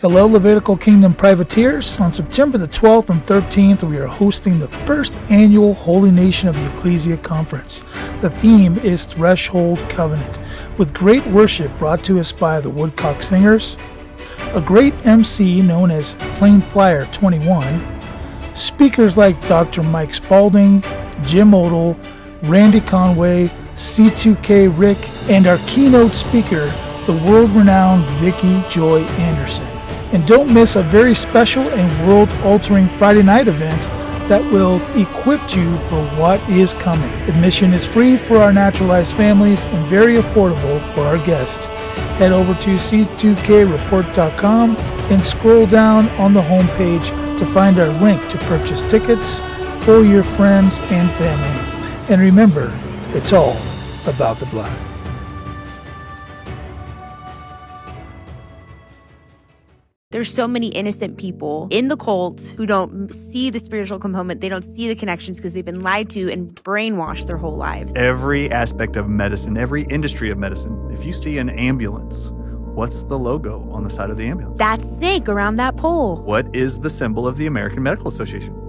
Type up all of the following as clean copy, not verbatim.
Hello, Levitical Kingdom Privateers. On September the 12th and 13th, we are hosting the first annual Holy Nation of the Ecclesia Conference. The theme is Threshold Covenant, with great worship brought to us by the Woodcock Singers, a great MC known as Plain Flyer 21, speakers like Dr. Mike Spalding, Jim Odell, Randy Conway, C2K Rick, and our keynote speaker, the world-renowned Vicky Joy Anderson. And don't miss a very special and world-altering Friday night event that will equip you for what is coming. Admission is free for our naturalized families and very affordable for our guests. Head over to c2kreport.com and scroll down on the homepage to find our link to purchase tickets for your friends and family. And remember, it's all about the blood. There's so many innocent people in the cult who don't see the spiritual component. They don't see the connections because they've been lied to and brainwashed their whole lives. Every aspect of medicine, every industry of medicine, if you see an ambulance, what's the logo on the side of the ambulance? That snake around that pole. What is the symbol of the American Medical Association?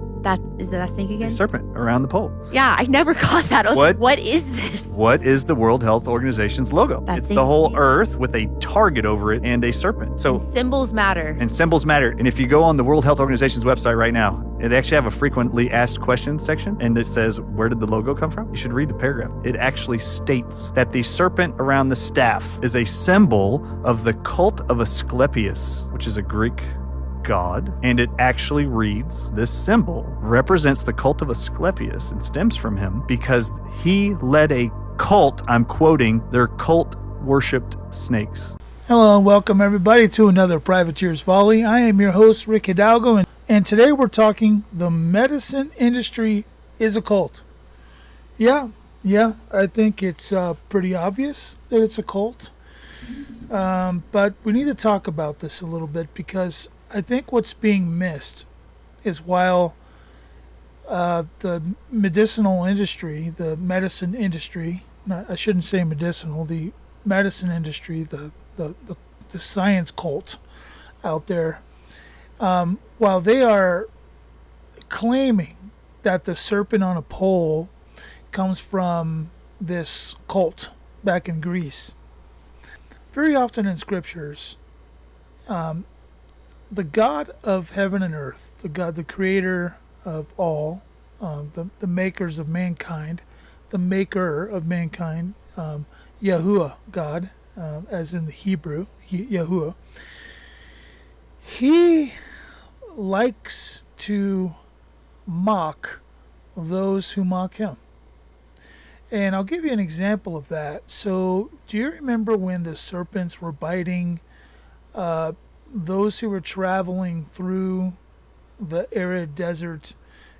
Is that snake again? A serpent around the pole. Yeah, I never caught that. I was like, what is this? What is the World Health Organization's logo? It's the whole earth with a target over it and a serpent. So and symbols matter. And symbols matter. And if you go on the World Health Organization's website right now, they actually have a frequently asked questions section, and it says, where did the logo come from? You should read the paragraph. It actually states that the serpent around the staff is a symbol of the cult of Asclepius, which is a Greek god, and it actually reads, this symbol represents the cult of Asclepius and stems from him because he led a cult, I'm quoting, their cult worshipped snakes. Hello and welcome everybody to another Privateers Volley. I am your host, Rick Hidalgo, and today we're talking the medicine industry is a cult. Yeah, I think it's pretty obvious that it's a cult, but we need to talk about this a little bit because I think what's being missed is while the medicinal industry, the medicine industry, I shouldn't say medicinal, the medicine industry, the science cult out there, while they are claiming that the serpent on a pole comes from this cult back in Greece, very often in scriptures, the God of heaven and earth, the God, the creator of all, the makers of mankind, the maker of mankind, Yahuwah, God, as in the Hebrew, Yahuwah, he likes to mock those who mock him. And I'll give you an example of that. So, do you remember when the serpents were biting those who were traveling through the arid desert,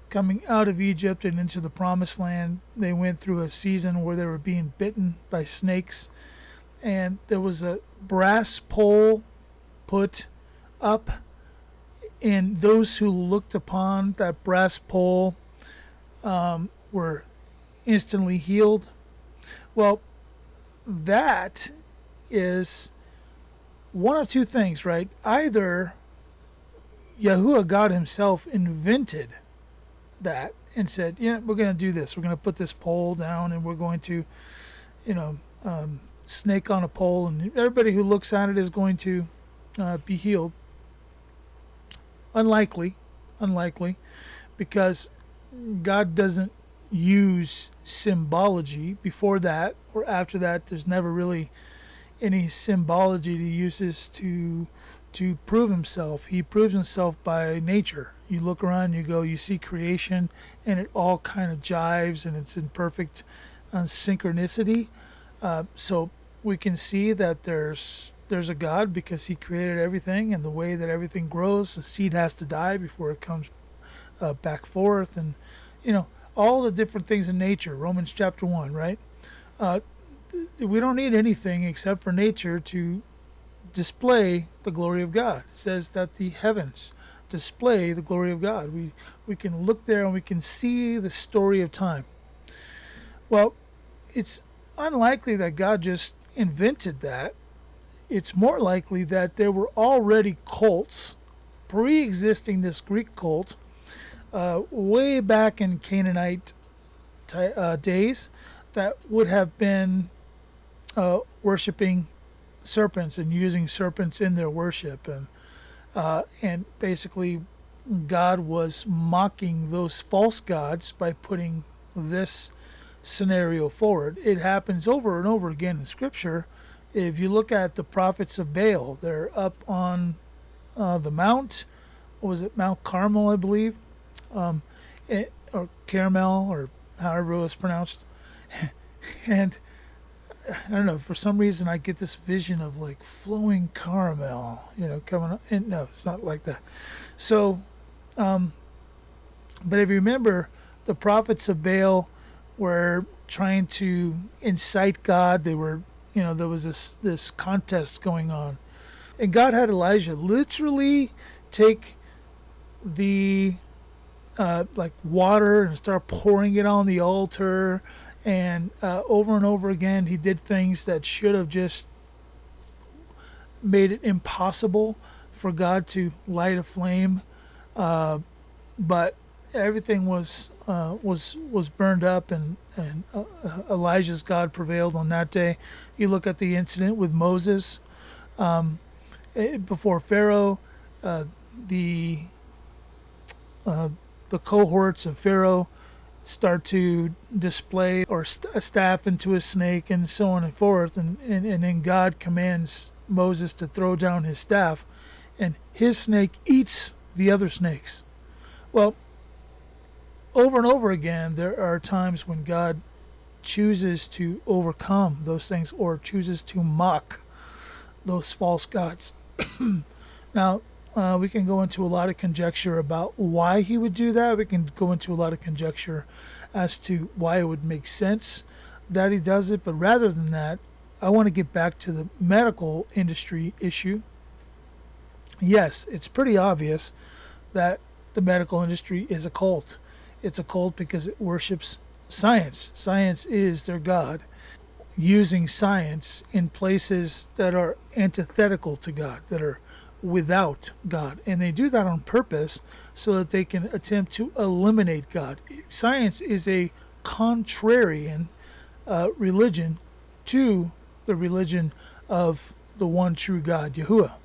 coming out of Egypt and into the promised land? They went through a season where they were being bitten by snakes, and there was a brass pole put up, and those who looked upon that brass pole were instantly healed. Well, that is one of two things, right? Either Yahuwah, God himself, invented that and said, yeah, we're going to do this. We're going to put this pole down and we're going to, snake on a pole, and everybody who looks at it is going to be healed. Unlikely, because God doesn't use symbology. Before that or after that, there's never really any symbology he uses to prove himself. He proves himself by nature. You look around, you go, you see creation, and it all kind of jives, and it's in perfect synchronicity. So we can see that there's a God because he created everything, and the way that everything grows, the seed has to die before it comes back forth, and all the different things in nature. Romans chapter 1, right? We don't need anything except for nature to display the glory of God. It says that the heavens display the glory of God. We can look there and we can see the story of time. Well, it's unlikely that God just invented that it's more likely that there were already cults pre-existing this Greek cult way back in Canaanite days that would have been worshiping serpents and using serpents in their worship, and basically God was mocking those false gods by putting this scenario forward. It happens over and over again in Scripture. If you look at the prophets of Baal, they're up on the mount. What was it? Mount Carmel, I believe, or Carmel, or however it was pronounced. And I don't know, for some reason I get this vision of like flowing caramel, coming up. And no, it's not like that. So, but if you remember, the prophets of Baal were trying to incite God. They were, there was this contest going on. And God had Elijah literally take the like water and start pouring it on the altar. And over and over again, he did things that should have just made it impossible for God to light a flame. But everything was burned up, and Elijah's God prevailed on that day. You look at the incident with Moses before Pharaoh, the cohorts of Pharaoh start to display or a staff into a snake, and so on and forth, and then God commands Moses to throw down his staff, and his snake eats the other snakes. Well, over and over again, there are times when God chooses to overcome those things or chooses to mock those false gods. Now, we can go into a lot of conjecture about why he would do that. We can go into a lot of conjecture as to why it would make sense that he does it. But rather than that, I want to get back to the medical industry issue. Yes, it's pretty obvious that the medical industry is a cult. It's a cult because it worships science. Science is their God, using science in places that are antithetical to God, that are without God. And they do that on purpose so that they can attempt to eliminate God. Science is a contrarian religion to the religion of the one true God, Yahuwah.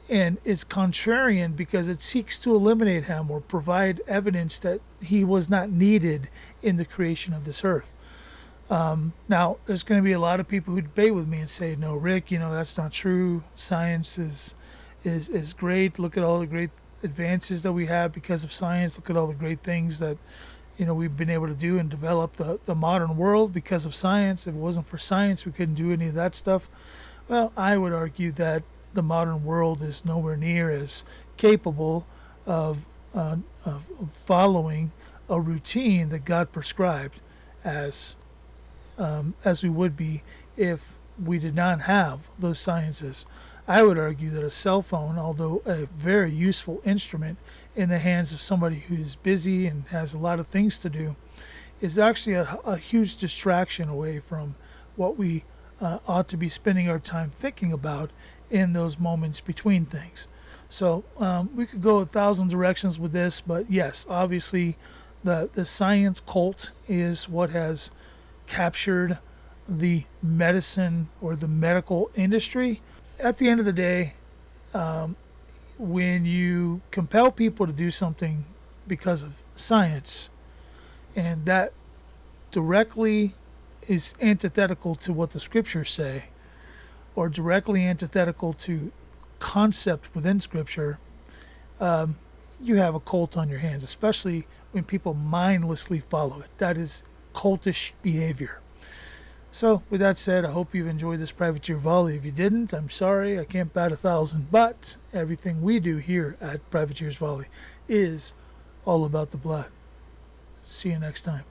And it's contrarian because it seeks to eliminate him or provide evidence that he was not needed in the creation of this earth. Now, there's going to be a lot of people who debate with me and say, no, Rick, that's not true. Science is great. Look at all the great advances that we have because of science. Look at all the great things that, we've been able to do and develop the modern world because of science. If it wasn't for science, we couldn't do any of that stuff. Well, I would argue that the modern world is nowhere near as capable of following a routine that God prescribed as we would be if we did not have those sciences. I would argue that a cell phone, although a very useful instrument in the hands of somebody who's busy and has a lot of things to do, is actually a huge distraction away from what we ought to be spending our time thinking about in those moments between things. So we could go 1,000 directions with this, but yes, obviously the science cult is what has captured the medicine or the medical industry. At the end of the day, when you compel people to do something because of science, and that directly is antithetical to what the scriptures say, or directly antithetical to concept within scripture, you have a cult on your hands, especially when people mindlessly follow it. That is cultish behavior. So with that said, I hope you've enjoyed this Privateer Volley. If you didn't, I'm sorry, I can't bat 1,000, but everything we do here at Privateers Volley is all about the blood. See you next time.